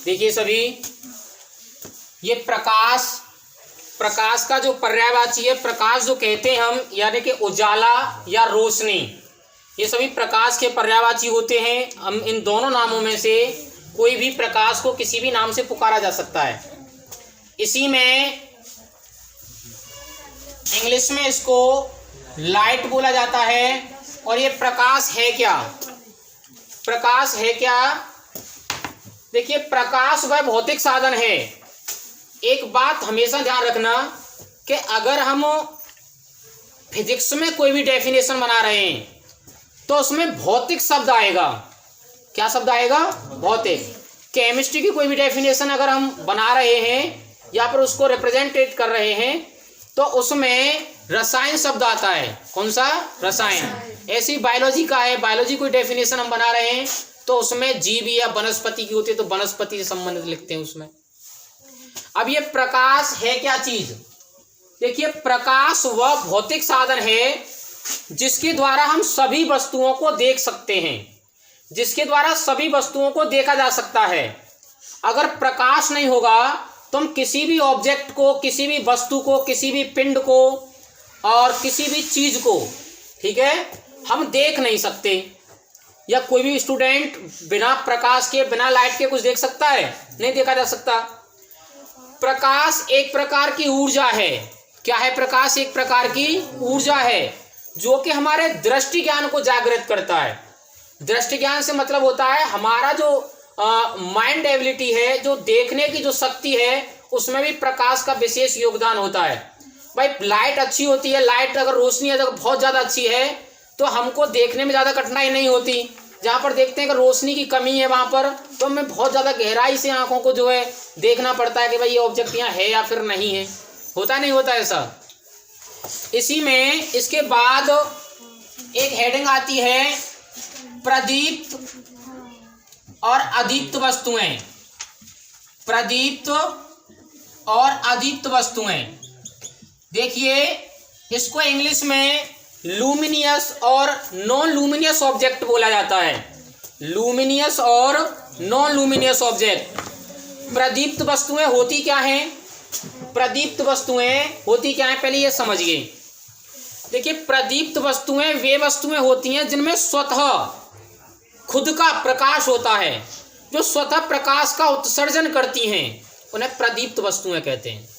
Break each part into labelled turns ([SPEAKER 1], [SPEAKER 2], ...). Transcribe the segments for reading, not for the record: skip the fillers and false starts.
[SPEAKER 1] देखिए सभी, ये प्रकाश का जो पर्यायवाची है, प्रकाश जो कहते हैं हम, यानी कि उजाला या रोशनी, ये सभी प्रकाश के पर्यायवाची होते हैं। हम इन दोनों नामों में से कोई भी प्रकाश को किसी भी नाम से पुकारा जा सकता है। इसी में इंग्लिश में इसको लाइट बोला जाता है। और ये प्रकाश है क्या? प्रकाश है क्या? देखिए, प्रकाश वह भौतिक साधन है। एक बात हमेशा ध्यान रखना कि अगर हम फिजिक्स में कोई भी डेफिनेशन बना रहे हैं तो उसमें भौतिक शब्द आएगा। क्या शब्द आएगा? भौतिक। केमिस्ट्री की कोई भी डेफिनेशन अगर हम बना रहे हैं या फिर उसको रिप्रेजेंटेट कर रहे हैं तो उसमें रसायन शब्द आता है। कौन सा? रसायन। ऐसी बायोलॉजी का है, बायोलॉजी कोई डेफिनेशन हम बना रहे हैं तो उसमें जीव या वनस्पति की होती है तो वनस्पति से संबंधित लिखते हैं उसमें। अब ये प्रकाश है क्या चीज? देखिए, प्रकाश वह भौतिक साधन है जिसके द्वारा हम सभी वस्तुओं को देख सकते हैं, जिसके द्वारा सभी वस्तुओं को देखा जा सकता है। अगर प्रकाश नहीं होगा तो हम किसी भी ऑब्जेक्ट को, किसी भी वस्तु को, किसी भी पिंड को और किसी भी चीज को, ठीक है, हम देख नहीं सकते। या कोई भी स्टूडेंट बिना प्रकाश के, बिना लाइट के कुछ देख सकता है? नहीं देखा जा सकता। प्रकाश एक प्रकार की ऊर्जा है। क्या है? प्रकाश एक प्रकार की ऊर्जा है जो कि हमारे दृष्टि ज्ञान को जागृत करता है। दृष्टि ज्ञान से मतलब होता है हमारा जो माइंड एबिलिटी है, जो देखने की जो शक्ति है, उसमें भी प्रकाश का विशेष योगदान होता है। भाई, लाइट अच्छी होती है, लाइट अगर रोशनी अगर बहुत ज़्यादा अच्छी है तो हमको देखने में ज़्यादा कठिनाई नहीं होती। जहाँ पर देखते हैं कि रोशनी की कमी है वहाँ पर तो हमें बहुत ज़्यादा गहराई से आंखों को जो है देखना पड़ता है कि भाई ये ऑब्जेक्ट यहाँ है या फिर नहीं है। होता नहीं होता ऐसा? इसी में इसके बाद एक हेडिंग आती है प्रदीप्त और अदीप्त वस्तुएं। प्रदीप्त और अदीप्त वस्तुएं, देखिए इसको इंग्लिश में लूमिनियस और नॉन लूमिनियस ऑब्जेक्ट बोला जाता है। लूमिनियस और नॉन लूमिनियस ऑब्जेक्ट। प्रदीप्त वस्तुएं होती क्या हैं? प्रदीप्त वस्तुएं होती क्या हैं, पहले ये समझिए। देखिए, प्रदीप्त वस्तुएं वे वस्तुएं होती हैं जिनमें स्वतः खुद का प्रकाश होता है, जो स्वतः प्रकाश का उत्सर्जन करती हैं, उन्हें प्रदीप्त वस्तुएं कहते हैं।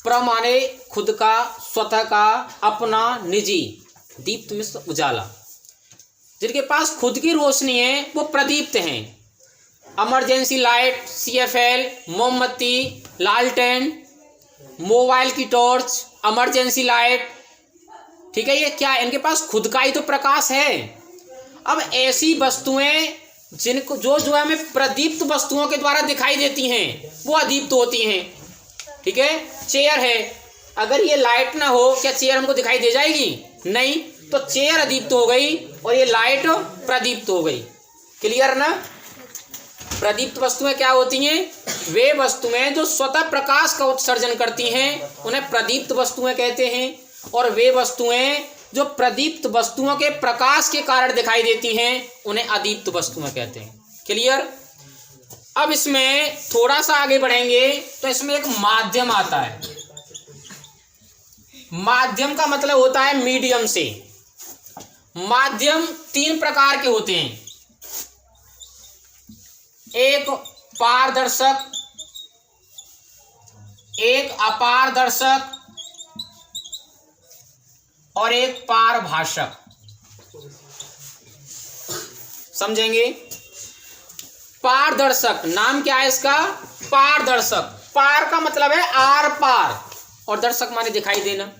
[SPEAKER 1] प्र माने खुद का, स्वतः का, अपना, निजी, दीप्त में उजाला। जिनके पास खुद की रोशनी है वो प्रदीप्त हैं। इमरजेंसी लाइट, CFL, मोमबत्ती, लालटेन, मोबाइल की टॉर्च, इमरजेंसी लाइट, ठीक है, ये क्या? इनके पास खुद का ही तो प्रकाश है। अब ऐसी वस्तुएं जिनको जो हमें प्रदीप्त वस्तुओं के द्वारा दिखाई देती हैं वो अदीप्त होती हैं। ठीक है, चेयर है, अगर ये लाइट ना हो क्या चेयर हमको दिखाई दे जाएगी? नहीं, तो चेयर अदीप्त हो गई और ये लाइट प्रदीप्त हो गई। क्लियर ना? प्रदीप्त वस्तुएं क्या होती हैं? वे वस्तुएं जो स्वतः प्रकाश का उत्सर्जन करती हैं उन्हें प्रदीप्त वस्तुएं कहते हैं, और वे वस्तुएं जो प्रदीप्त वस्तुओं के प्रकाश के कारण दिखाई देती हैं उन्हें अदीप्त वस्तुएं कहते हैं। क्लियर? अब इसमें थोड़ा सा आगे बढ़ेंगे तो इसमें एक माध्यम आता है। माध्यम का मतलब होता है मीडियम से। माध्यम तीन प्रकार के होते हैं, एक पारदर्शक, एक अपारदर्शक और एक पारभाषक। समझेंगे? पारदर्शक, नाम क्या है इसका? पारदर्शक। पार का मतलब है आर पार और दर्शक माने दिखाई देना।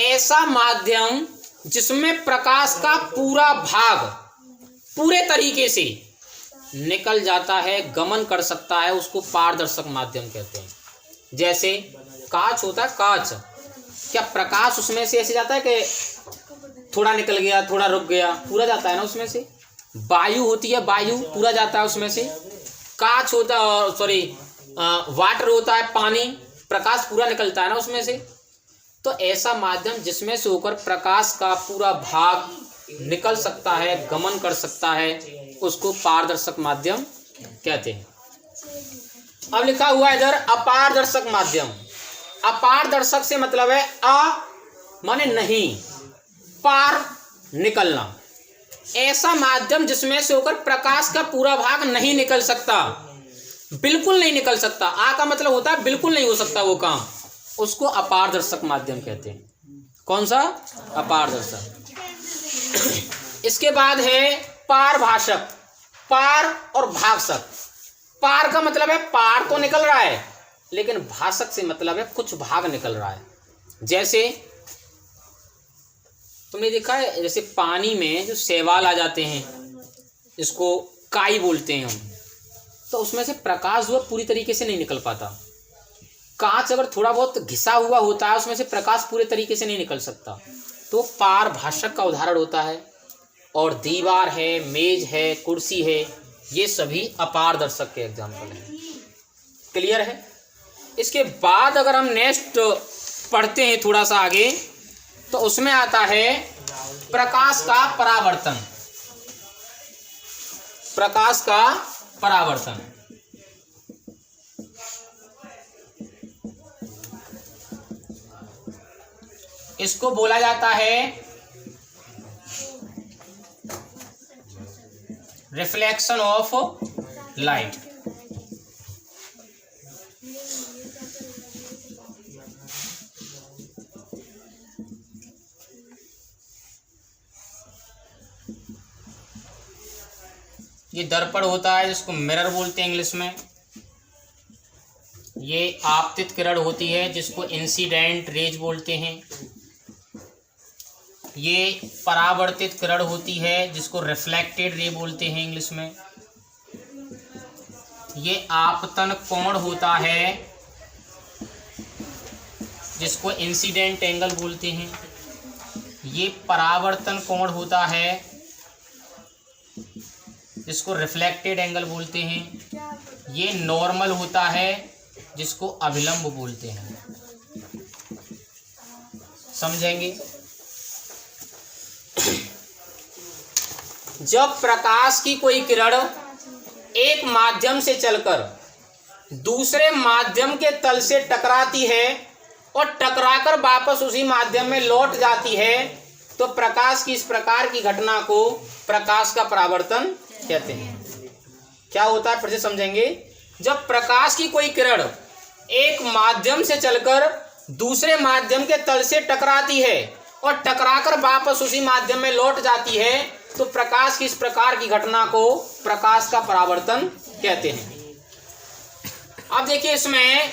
[SPEAKER 1] ऐसा माध्यम जिसमें प्रकाश का पूरा भाग पूरे तरीके से निकल जाता है, गमन कर सकता है, उसको पारदर्शक माध्यम कहते हैं। जैसे कांच होता है, कांच, क्या प्रकाश उसमें से ऐसे जाता है कि थोड़ा निकल गया, थोड़ा रुक गया? पूरा जाता है ना उसमें से। वायु होती है, वायु पूरा जाता है उसमें से। कांच होता है, सॉरी वाटर होता है, पानी, प्रकाश पूरा निकलता है ना उसमें से। तो ऐसा माध्यम जिसमें से होकर प्रकाश का पूरा भाग निकल सकता है, गमन कर सकता है, उसको पारदर्शक माध्यम कहते हैं। अब लिखा हुआ है इधर अपारदर्शक माध्यम। अपारदर्शक से मतलब है माने नहीं, पार निकलना, ऐसा माध्यम जिसमें से होकर प्रकाश का पूरा भाग नहीं निकल सकता, बिल्कुल नहीं निकल सकता। आ का मतलब होता है बिल्कुल नहीं हो सकता वो काम, उसको अपारदर्शक माध्यम कहते हैं। कौन सा? अपारदर्शक। इसके बाद है पारभाषक, पार और भाषक। पार का मतलब है पार तो निकल रहा है, लेकिन भाषक से मतलब है कुछ भाग निकल रहा है। जैसे तुमने देखा है, जैसे पानी में जो शैवाल आ जाते हैं, इसको काई बोलते हैं हम, तो उसमें से प्रकाश जो है पूरी तरीके से नहीं निकल पाता। कांच अगर थोड़ा बहुत घिसा हुआ होता है, उसमें से प्रकाश पूरे तरीके से नहीं निकल सकता, तो पारभाषक का उदाहरण होता है। और दीवार है, मेज है, कुर्सी है, ये सभी अपारदर्शक के एग्जाम्पल हैं। क्लियर है? इसके बाद अगर हम नेक्स्ट पढ़ते हैं थोड़ा सा आगे, तो उसमें आता है प्रकाश का परावर्तन। प्रकाश का परावर्तन, इसको बोला जाता है रिफ्लेक्शन ऑफ लाइट। ये दर्पण होता है जिसको मिरर बोलते हैं इंग्लिश में। ये आपतित किरण होती है जिसको इंसिडेंट रेज बोलते हैं। ये परावर्तित किरण होती है जिसको रिफ्लेक्टेड रे बोलते हैं इंग्लिश में। ये आपतन कोण होता है जिसको इंसिडेंट एंगल बोलते हैं। ये परावर्तन कोण होता है जिसको रिफ्लेक्टेड एंगल बोलते हैं। ये नॉर्मल होता है जिसको अभिलंब बोलते हैं। समझेंगे? जब प्रकाश की कोई किरण एक माध्यम से चलकर दूसरे माध्यम के तल से टकराती है और टकराकर वापस उसी माध्यम में लौट जाती है, तो प्रकाश की इस प्रकार की घटना को प्रकाश का परावर्तन कहते हैं। क्या होता है फिर से समझेंगे। जब प्रकाश की कोई किरण एक माध्यम से चलकर दूसरे माध्यम के तल से टकराती है और टकराकर वापस उसी माध्यम में लौट जाती है, तो प्रकाश की इस प्रकार की घटना को प्रकाश का परावर्तन कहते हैं। अब देखिए, इसमें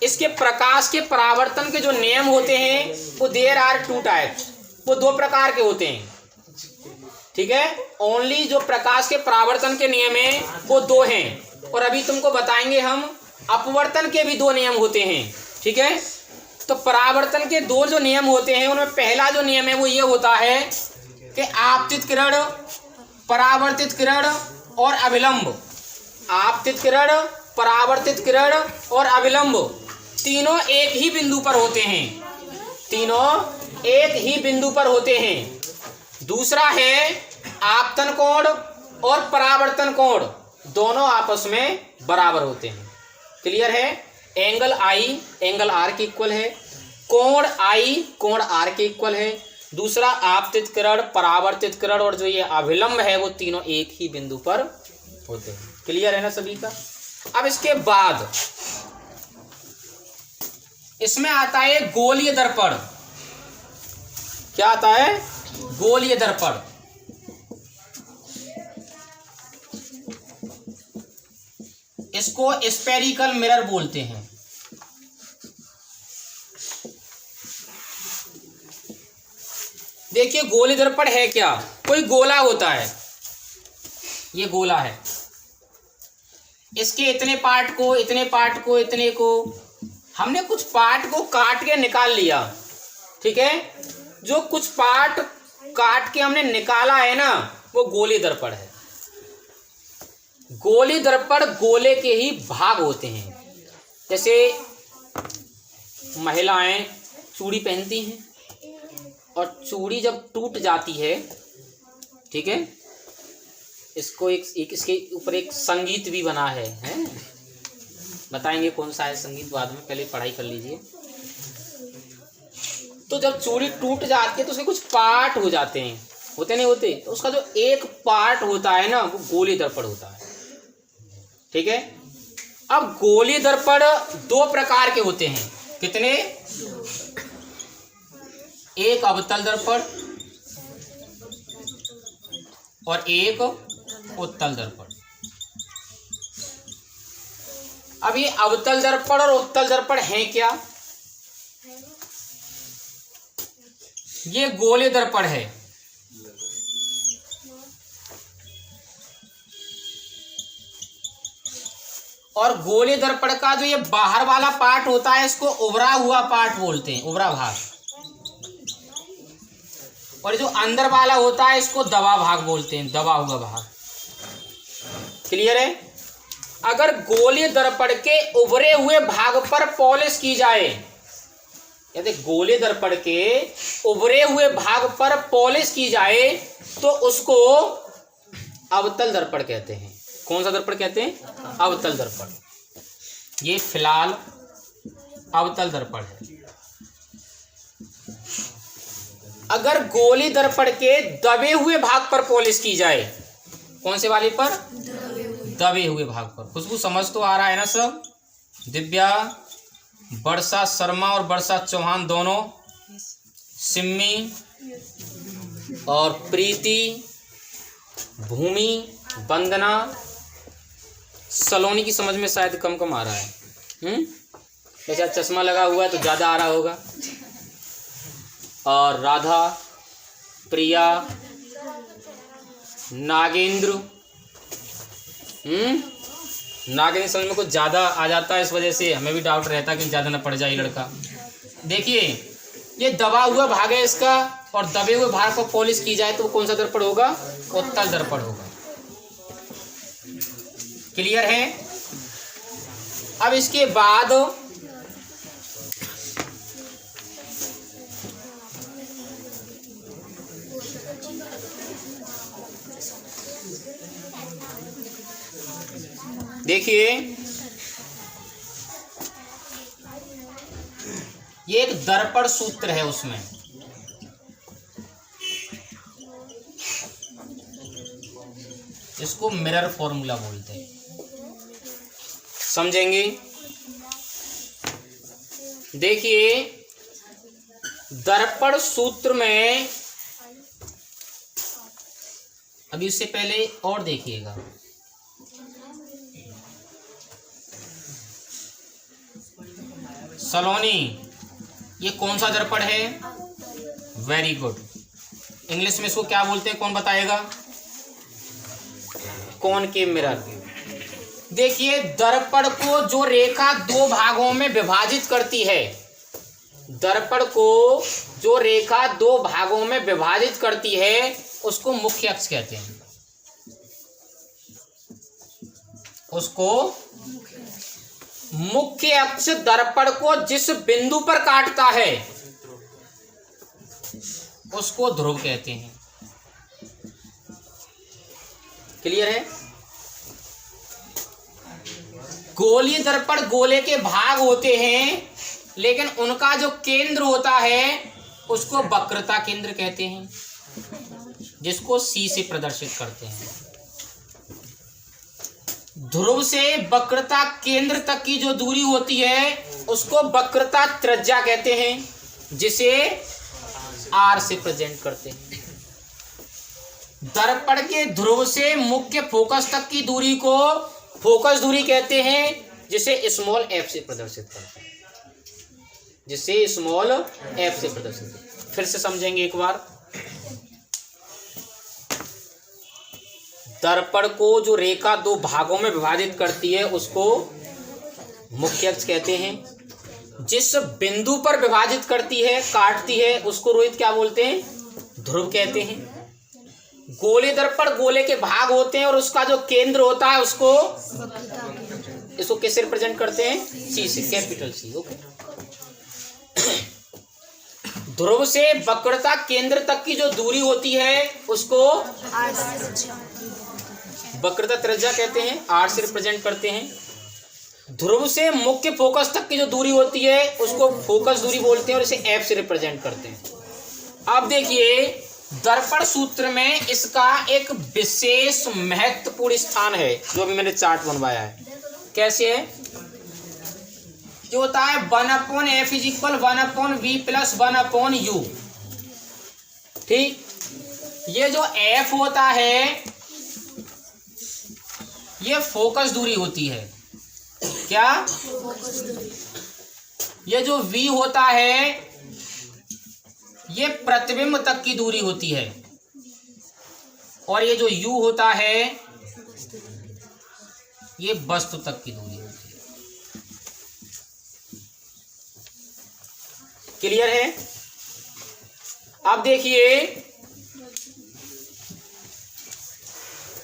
[SPEAKER 1] इसके प्रकाश के परावर्तन के जो नियम होते हैं वो देयर आर टू टाइप्स, वो दो प्रकार के होते हैं। ठीक है, ओनली जो प्रकाश के परावर्तन के नियम है वो दो हैं, और अभी तुमको बताएंगे हम अपवर्तन के भी दो नियम होते हैं। ठीक है, तो परावर्तन के दो जो नियम होते हैं उनमें पहला जो नियम है वो ये होता है कि आपतित किरण, परावर्तित किरण और अभिलंब। आपतित किरण, परावर्तित किरण और अभिलंब तीनों एक ही बिंदु पर होते हैं। तीनों एक ही बिंदु पर होते हैं। दूसरा है आपतन कोण और परावर्तन कोण, दोनों आपस में बराबर होते हैं। क्लियर है? एंगल आई एंगल आर के इक्वल है, कोण आई कोण आर के इक्वल है। दूसरा आपतित किरण, परावर्तित किरण और जो ये अभिलंब है वो तीनों एक ही बिंदु पर होते हैं। क्लियर है ना सभी का? अब इसके बाद इसमें आता है गोलीय दर्पण। क्या आता है? गोलीय दर्पण। इसको स्फेरिकल मिरर बोलते हैं। देखिए, गोलीय दर्पण है क्या? कोई गोला होता है, ये गोला है, इसके इतने पार्ट को, इतने पार्ट को, इतने को, हमने कुछ पार्ट को काट के निकाल लिया। ठीक है, जो कुछ पार्ट काट के हमने निकाला है ना, वो गोलीय दर्पण है। गोलीय दर्पण गोले के ही भाग होते हैं। जैसे महिलाएं चूड़ी पहनती हैं और चूड़ी जब टूट जाती है, ठीक है, इसको एक इसके ऊपर एक संगीत भी बना है, हैं? बताएंगे कौन सा है संगीत बाद में, पहले पढ़ाई कर लीजिए। तो जब चूड़ी टूट जाती है तो उसके कुछ पार्ट हो जाते हैं, होते नहीं होते, तो उसका जो एक पार्ट होता है ना वो गोलीय दर्पण होता है। ठीक है। अब गोलीय दर्पण दो प्रकार के होते हैं। कितने? एक अवतल दर्पण और एक उत्तल दर्पण। अब ये अवतल दर्पण और उत्तल दर्पण है क्या? ये गोलीय दर्पण है। और गोलीय दर्पण का जो ये बाहर वाला पार्ट होता है इसको उभरा हुआ पार्ट बोलते हैं, उभरा भाग। और जो अंदर वाला होता है इसको दबा भाग बोलते हैं, दबा हुआ भाग। क्लियर है? अगर गोलीय दर्पण के उभरे हुए भाग पर पॉलिश की जाए, यदि गोलीय दर्पण के उभरे हुए भाग पर पॉलिश की जाए तो उसको अवतल दर्पण कहते हैं। कौन सा दर्पण कहते हैं? अवतल दर्पण। ये फिलहाल अवतल दर्पण है। अगर गोलीय दर्पण के दबे हुए भाग पर पॉलिश की जाए, कौन से वाले पर? दबे हुए भाग पर। खुशबू समझ तो आ रहा है ना सब? दिव्या, वर्षा शर्मा और वर्षा चौहान दोनों, सिम्मी और प्रीति, भूमि, वंदना, सलोनी की समझ में शायद कम कम आ रहा है। वैसे चश्मा लगा हुआ है तो ज़्यादा आ रहा होगा। और राधा, प्रिया, नागेंद्र, नागेंद्र समझ में कुछ ज़्यादा आ जाता है, इस वजह से हमें भी डाउट रहता है कि ज़्यादा ना पड़ जाए लड़का। देखिए ये दबा हुआ भाग है इसका, और दबे हुए भाग पर पॉलिश की जाए तो कौन सा दर्पण होगा? उत्तल दर्पण होगा। क्लियर है? अब इसके बाद देखिए ये एक दर्पण सूत्र है, उसमें इसको मिरर फॉर्मूला बोलते हैं। समझेंगे? देखिए दर्पण सूत्र में, अभी उससे पहले और देखिएगा, सलोनी ये कौन सा दर्पण है? Very good. इंग्लिश में इसको क्या बोलते हैं, कौन बताएगा? Concave mirror. देखिए दर्पण को जो रेखा दो भागों में विभाजित करती है, दर्पण को जो रेखा दो भागों में विभाजित करती है उसको मुख्य अक्ष कहते हैं। उसको मुख्य अक्ष दर्पण को जिस बिंदु पर काटता है उसको ध्रुव कहते हैं। क्लियर है? गोलीय दर्पण गोले के भाग होते हैं, लेकिन उनका जो केंद्र होता है उसको वक्रता केंद्र कहते हैं, जिसको C से प्रदर्शित करते हैं। ध्रुव से वक्रता केंद्र तक की जो दूरी होती है उसको वक्रता त्रिज्या कहते हैं, जिसे R से प्रेजेंट करते हैं। दर्पण के ध्रुव से मुख्य फोकस तक की दूरी को फोकस दूरी कहते हैं, जिसे स्मॉल f से प्रदर्शित करते हैं, जिसे स्मॉल f से प्रदर्शित। फिर से समझेंगे एक बार। दर्पण को जो रेखा दो भागों में विभाजित करती है उसको मुख्य अक्ष कहते हैं। जिस बिंदु पर विभाजित करती है, काटती है, उसको रोहित क्या बोलते हैं? ध्रुव कहते हैं। गोले दर्पण गोले के भाग होते हैं और उसका जो केंद्र होता है उसको, इसको किससे रिप्रेजेंट करते हैं? C से, कैपिटल C। ओके। ध्रुव से वक्रता केंद्र तक की जो दूरी होती है उसको वक्रता त्रिज्या कहते हैं, आर से रिप्रेजेंट करते हैं। ध्रुव से मुख्य फोकस तक की जो दूरी होती है उसको फोकस दूरी बोलते हैं और इसे एफ से रिप्रेजेंट करते हैं। अब देखिए दर्पण सूत्र में इसका एक विशेष महत्वपूर्ण स्थान है जो अभी मैंने चार्ट बनवाया है। कैसे है? जो होता है 1/f = 1/v + 1/u। ठीक, ये जो f होता है ये फोकस दूरी होती है। क्या? ये जो v होता है ये प्रतिबिंब तक की दूरी होती है और ये जो u होता है ये वस्तु तक की दूरी होती है। क्लियर है? अब देखिए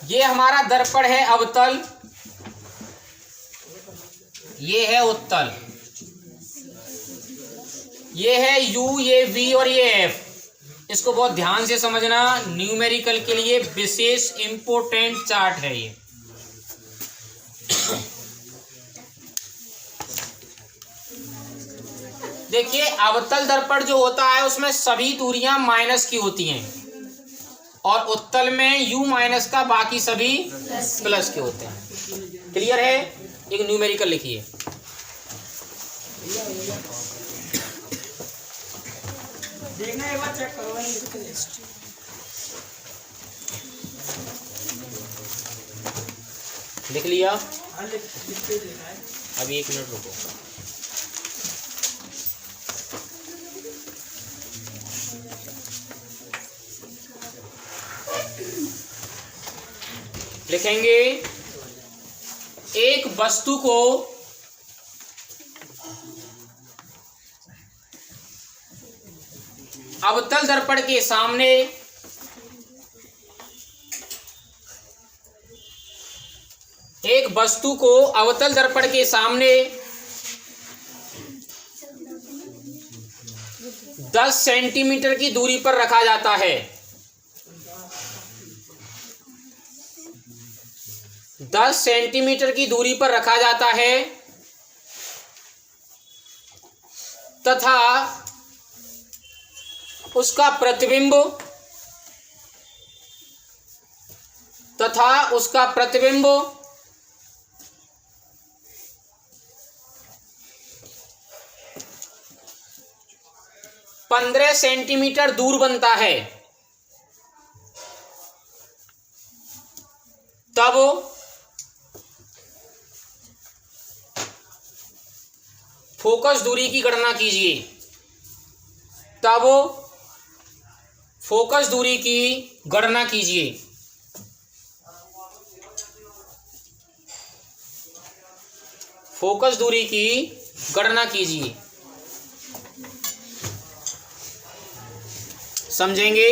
[SPEAKER 1] ये हमारा दर्पण है अवतल, ये है उत्तल, ये है u, ये v और ये f। इसको बहुत ध्यान से समझना, न्यूमेरिकल के लिए विशेष इंपोर्टेंट चार्ट है ये। देखिए अवतल दर्पण जो होता है उसमें सभी दूरियां माइनस की होती हैं और उत्तल में u माइनस का बाकी सभी प्लस के होते हैं। क्लियर है? एक न्यूमेरिकल लिखिए।
[SPEAKER 2] देखना एक बार चेक करो।
[SPEAKER 1] लिख लिया?
[SPEAKER 2] लिखते देखा है।
[SPEAKER 1] अभी 1 मिनट रुको। लिखेंगे एक वस्तु को अवतल दर्पण के सामने एक वस्तु को अवतल दर्पण के सामने 10 सेंटीमीटर की दूरी पर रखा जाता है। 10 सेंटीमीटर की दूरी पर रखा जाता है तथा उसका प्रतिबिंब 15 सेंटीमीटर दूर बनता है। तब फोकस दूरी की गणना कीजिए। तब फोकस दूरी की गणना कीजिए। फोकस दूरी की गणना कीजिए। समझेंगे?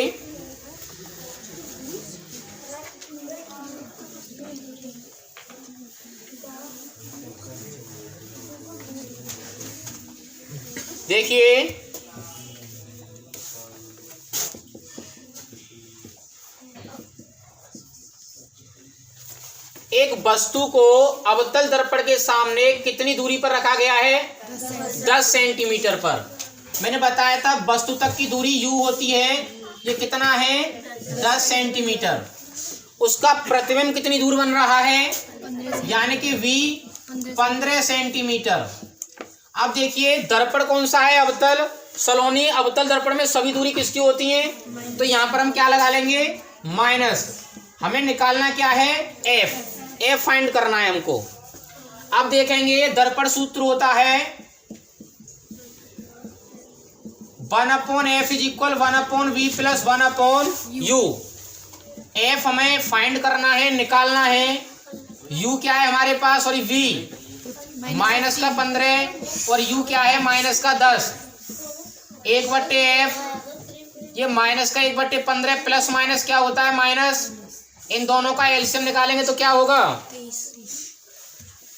[SPEAKER 1] देखिए एक वस्तु को अवतल दर्पण के सामने कितनी दूरी पर रखा गया है? 10 सेंटीमीटर पर। मैंने बताया था वस्तु तक की दूरी u होती है। ये कितना है? 10 सेंटीमीटर। उसका प्रतिबिंब कितनी दूर बन रहा है? यानी कि v 15 सेंटीमीटर। अब देखिए दर्पण कौन सा है? अवतल। सलोनी अवतल दर्पण में सभी दूरी किसकी होती है? तो यहाँ पर हम क्या लगा लेंगे? माइनस। हमें निकालना क्या है? f फाइंड करना है हमको। अब देखेंगे दर्पण सूत्र होता है 1/f = 1/v + 1/u। f हमें फाइंड करना है, निकालना है। u क्या है हमारे पास? और v -15 और u क्या है? -10। 1/f ये -1/15 प्लस माइनस क्या होता है? माइनस। इन दोनों का एलसीएम निकालेंगे तो क्या होगा?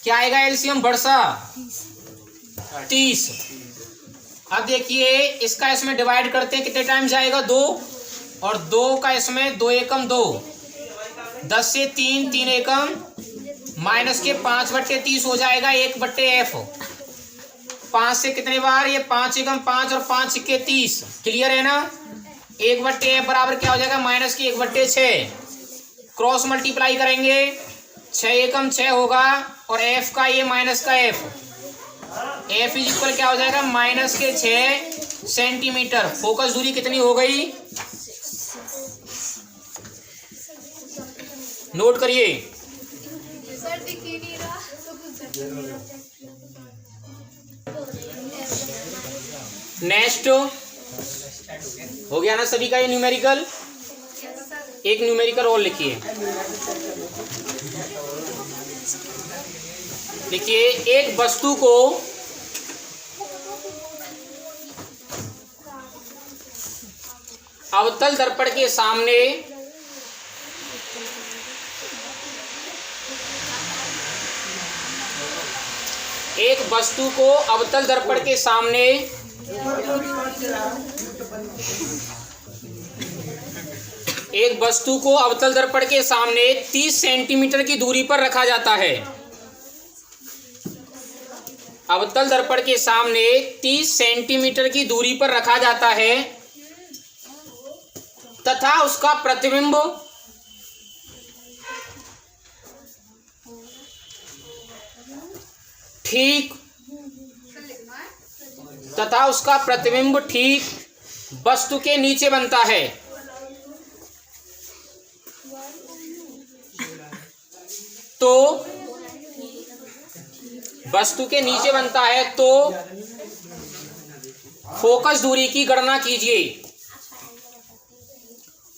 [SPEAKER 1] क्या आएगा एलसीएम? वर्षा 30। अब देखिए इसका इसमें डिवाइड करते हैं, कितने टाइम्स आएगा? 2 और 2 का इसमें 2 एकम 2 10 से 3, 3 एकम माइनस के 5/30 हो जाएगा 1/f। 5 से कितने बार, ये 5 एकम 5 और 5 के 30। क्लियर है ना। 1/f बराबर क्या हो जाएगा, माइनस के 1/6। क्रॉस मल्टीप्लाई करेंगे, 6 एकम 6 होगा और f का ये माइनस का f इज इक्वल क्या हो जाएगा, माइनस के 6 सेंटीमीटर। फोकस दूरी कितनी हो गई, नोट करिए। नेक्स्ट हो गया ना सभी का ये न्यूमेरिकल। एक न्यूमेरिकल और लिखिए। देखिए, एक वस्तु को अवतल दर्पण के सामने अवतल दर्पण के सामने एक वस्तु को अवतल दर्पण के सामने 30 सेंटीमीटर की दूरी पर रखा जाता है। अवतल दर्पण के सामने 30 सेंटीमीटर की दूरी पर रखा जाता है तथा उसका प्रतिबिंब ठीक वस्तु के नीचे बनता है। तो वस्तु के नीचे बनता है तो फोकस दूरी की गणना कीजिए।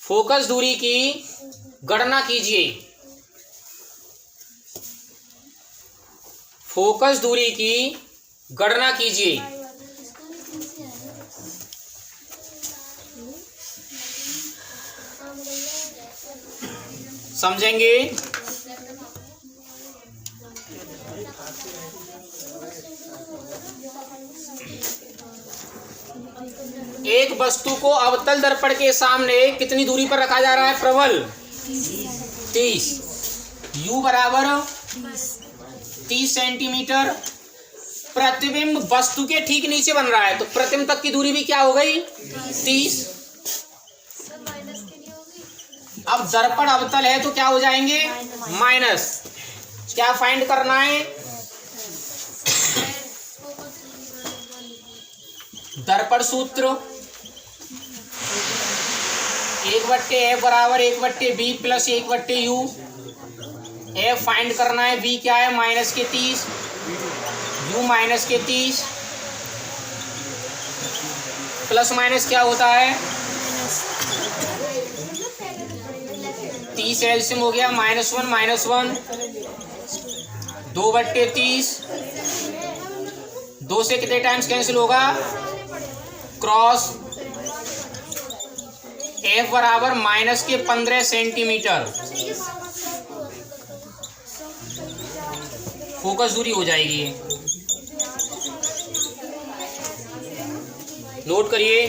[SPEAKER 1] फोकस दूरी की गणना कीजिए। फोकस दूरी की गणना कीजिए। समझेंगे। एक वस्तु को अवतल दर्पण के सामने कितनी दूरी पर रखा जा रहा है, प्रबल 30। U बराबर 30 सेंटीमीटर। प्रतिबिंब वस्तु के ठीक नीचे बन रहा है तो प्रतिबिंब तक की दूरी भी क्या हो गई, 30। अब दर्पण अवतल है तो क्या हो जाएंगे, माइनस। क्या फाइंड करना है, दर्पण सूत्र 1/f बराबर 1/b plus 1/u। f find करना है, b क्या है, माइनस के 30, u माइनस के 30। प्लस माइनस क्या होता है, 30 एलसीएम हो गया, -1 2/30। 2 से कितने टाइम्स कैंसिल होगा, क्रॉस। f बराबर -15 सेंटीमीटर। फोकस दूरी हो जाएगी, नोट करिए।